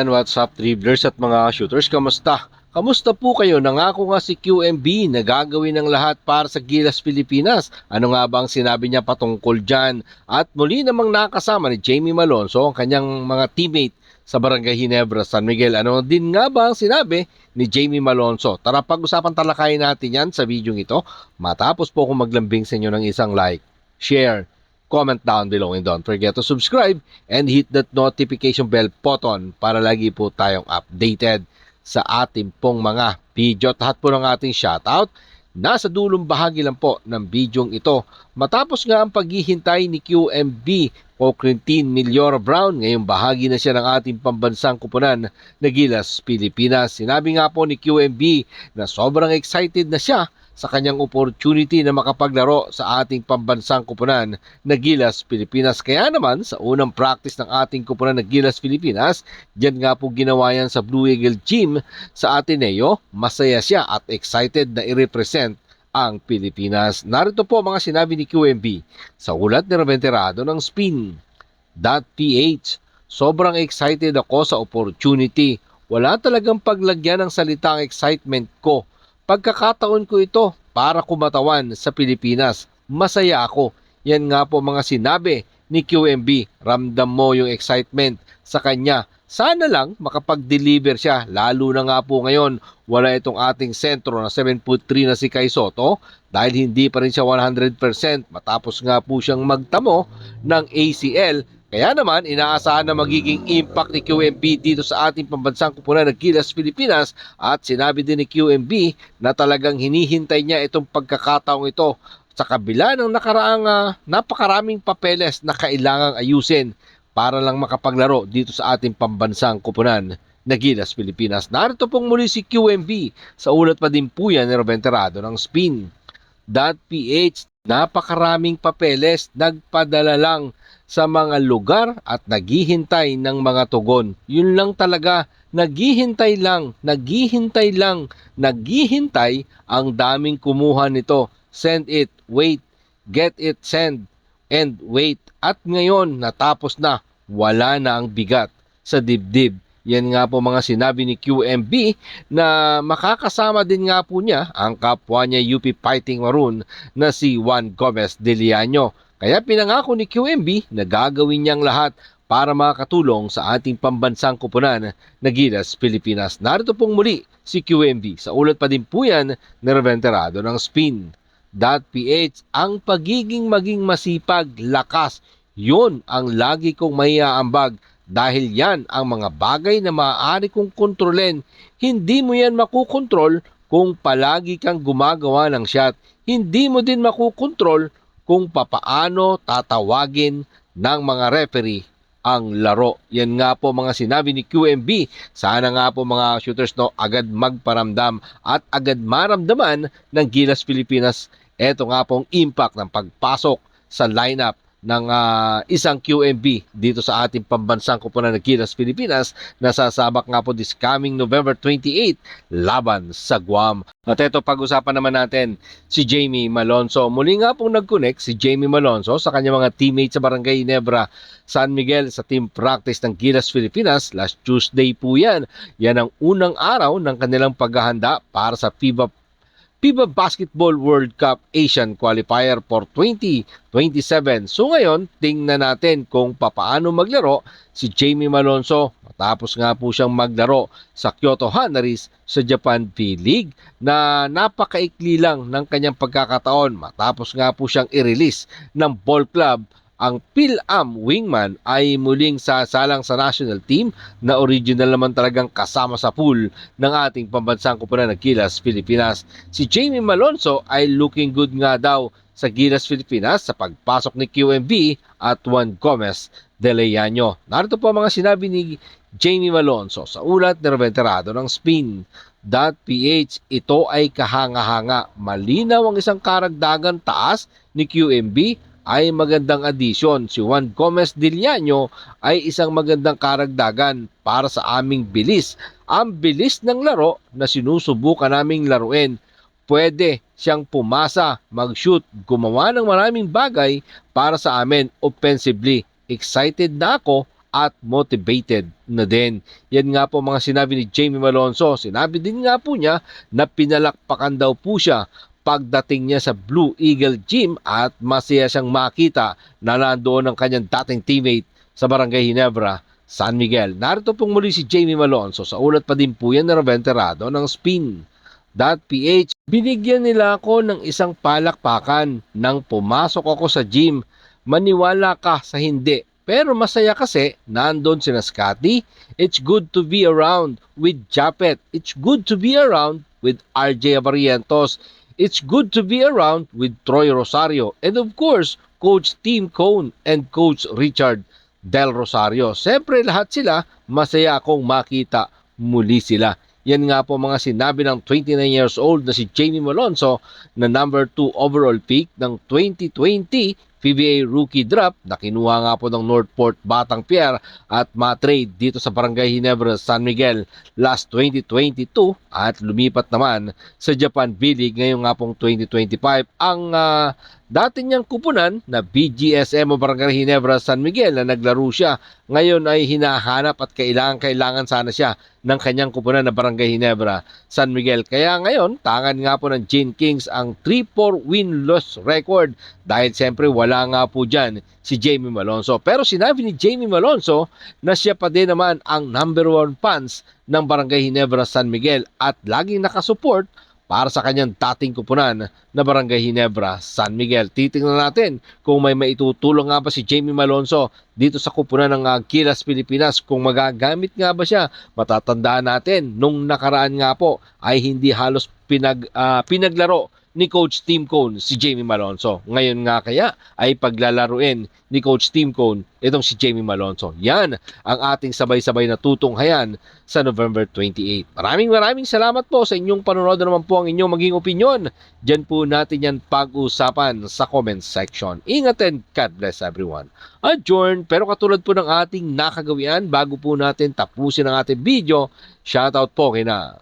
Yan, what's up dribblers at mga shooters, kamusta? Kamusta po kayo? Nangako nga si QMB na gagawin ng lahat para sa Gilas Pilipinas. Ano nga ba ang sinabi niya patungkol dyan? At muli namang nakasama ni Jamie Malonzo ang kanyang mga teammate sa Barangay Ginebra, San Miguel. Ano din nga ba ang sinabi ni Jamie Malonzo? Tara pag-usapan talakayin natin yan sa video ito. Matapos po akong maglambing sa inyo ng isang like, share, comment down below, and don't forget to subscribe and hit that notification bell button para lagi po tayong updated sa ating pong mga video. At lahat po ng ating shoutout nasa dulong bahagi lang po ng bidyong ito. Matapos nga ang paghihintay ni QMB o Quintin Millora Brown, ngayong bahagi na siya ng ating pambansang kupunan na Gilas Pilipinas. Sinabi nga po ni QMB na sobrang excited na siya sa kanyang opportunity na makapaglaro sa ating pambansang kupunan na Gilas Pilipinas. Kaya naman sa unang practice ng ating kupunan na Gilas Pilipinas, diyan nga po ginawa yan sa Blue Eagle Gym sa Ateneo. Masaya siya at excited na i-represent ang Pilipinas. Narito po mga sinabi ni QMB sa ulat ni Raventerado ng Spin.ph. Sobrang excited ako sa opportunity. Wala talagang paglagyan ng salitang excitement ko. Pagkakataon ko ito para kumatawan sa Pilipinas. Masaya ako. Yan nga po mga sinabi ni QMB. Ramdam mo yung excitement sa kanya. Sana lang makapag-deliver siya. Lalo na nga po ngayon, wala itong ating sentro na 7'3" na si Kai Soto dahil hindi pa rin siya 100% matapos nga po siyang magtamo ng ACL. Kaya naman, inaasahan na magiging impact ni QMB dito sa ating pambansang kupunan ng Gilas Pilipinas at sinabi din ni QMB na talagang hinihintay niya itong pagkakataong ito sa kabila ng nakaraang napakaraming papeles na kailangang ayusin para lang makapaglaro dito sa ating pambansang kupunan na Gilas Pilipinas. Narito pong muli si QMB sa ulat pa din po yan ni Raventerado ng Spin.ph. Napakaraming papeles, nagpadala lang sa mga lugar at naghihintay ng mga tugon. Yun lang talaga, naghihintay lang, ang daming kumuha nito. Send it, wait, get it, send, and wait. At ngayon, natapos na, wala na ang bigat sa dibdib. Yan nga po mga sinabi ni QMB na makakasama din nga po niya ang kapwa niya UP Fighting Maroon na si Juan Gomez de Liaño. Kaya pinangako ni QMB na gagawin niyang lahat para makatulong sa ating pambansang kupunan na Gilas Pilipinas. Narito pong muli si QMB. Sa ulat pa din po yan ni Raventerado ng Spin.ph. Ang maging masipag, lakas, yun ang lagi kong maiaambag dahil yan ang mga bagay na maaari kong kontrolin. Hindi mo yan makukontrol kung palagi kang gumagawa ng shot. Hindi mo din makukontrol kung papaano tatawagin ng mga referee ang laro. Yan nga po mga sinabi ni QMB. Sana nga po mga shooters agad magparamdam at agad maramdaman ng Gilas Pilipinas. Ito nga pong impact ng pagpasok sa lineup ng isang QMB dito sa ating pambansang kupunan ng Gilas Pilipinas na sasabak nga po this coming November 28 laban sa Guam. At ito, pag-usapan naman natin si Jamie Malonzo. Muli nga pong nag-connect si Jamie Malonzo sa kanyang mga teammates sa Barangay Ginebra, San Miguel sa team practice ng Gilas Pilipinas. Last Tuesday po yan. Yan ang unang araw ng kanilang paghahanda para sa FIBA Basketball World Cup Asian Qualifier for 2027. So ngayon, tingnan natin kung papaano maglaro si Jamie Malonzo matapos nga po siyang maglaro sa Kyoto Hanaris sa Japan P-League na napakaikli lang ng kanyang pagkakataon matapos nga po siyang i-release ng ball club. Ang Phil-Am wingman ay muling sasalang sa national team na original naman talagang kasama sa pool ng ating pambansang kupunan ng Gilas Pilipinas. Si Jamie Malonzo ay looking good nga daw sa Gilas Pilipinas sa pagpasok ni QMB at Juan Gomez de Liaño. Narito po mga sinabi ni Jamie Malonzo sa ulat ni Raventerado ng Spin.ph. Ito ay kahanga-hanga. Malinaw ang isang karagdagan taas ni QMB ay magandang addition. Si Juan Gomez de Liaño ay isang magandang karagdagan para sa aming bilis. Ang bilis ng laro na sinusubukan naming laruin. Pwede siyang pumasa, mag-shoot, gumawa ng maraming bagay para sa amin offensively. Excited na ako at motivated na din. Yan nga po mga sinabi ni Jamie Malonzo. Sinabi din nga po niya na pinalakpakan daw po siya pagdating niya sa Blue Eagle Gym at masaya siyang makita na nandoon ang kanyang dating teammate sa Barangay Ginebra, San Miguel. Narito pong muli si Jamie Malonzo sa ulat pa din po yan na Raventerado ng Spin.ph. Binigyan nila ako ng isang palakpakan nang pumasok ako sa gym. Maniwala ka sa hindi. Pero masaya kasi nandun sina Scotty. It's good to be around with Japet. It's good to be around with RJ Barrientos. It's good to be around with Troy Rosario. And of course, Coach Tim Cone and Coach Richard Del Rosario. Siyempre lahat sila, masaya akong makita muli sila. Yan nga po mga sinabi ng 29 years old na si Jamie Malonzo na number 2 overall pick ng 2020 PBA Rookie Draft na kinuha nga po ng Northport Batang Pier at matrade dito sa Barangay Ginebra, San Miguel last 2022 at lumipat naman sa Japan B-League ngayong nga pong 2025. Ang dati niyang kupunan na BGSM o Barangay Ginebra, San Miguel na naglaro siya, ngayon ay hinahanap at kailangan sana siya ng kanyang kupunan na Barangay Ginebra, San Miguel. Kaya ngayon, tangan nga po ng Gene Kings ang 3-4 win-loss record dahil siyempre wala nga po dyan si Jamie Malonzo. Pero sinabi ni Jamie Malonzo na siya pa din naman ang number 1 fans ng Barangay Ginebra, San Miguel at laging nakasupport para sa kanyang dating kupunan na Barangay Ginebra, San Miguel. Titingnan natin kung may maitutulong nga ba si Jamie Malonzo dito sa kupunan ng Gilas Pilipinas, kung magagamit nga ba siya. Matatandaan natin, nung nakaraan nga po ay hindi halos pinaglaro ni Coach Tim Cone si Jamie Malonzo. Ngayon nga kaya ay paglalaruin ni Coach Tim Cone itong si Jamie Malonzo. Yan ang ating sabay-sabay na tutunghayan sa November 28. Maraming salamat po sa inyong panonood. Naman po ang inyong maging opinion. Diyan po natin yan pag-usapan sa comment section. Ingat and God bless everyone. Adjourn. Pero katulad po ng ating nakagawian, bago po natin tapusin ang ating video, shoutout po kina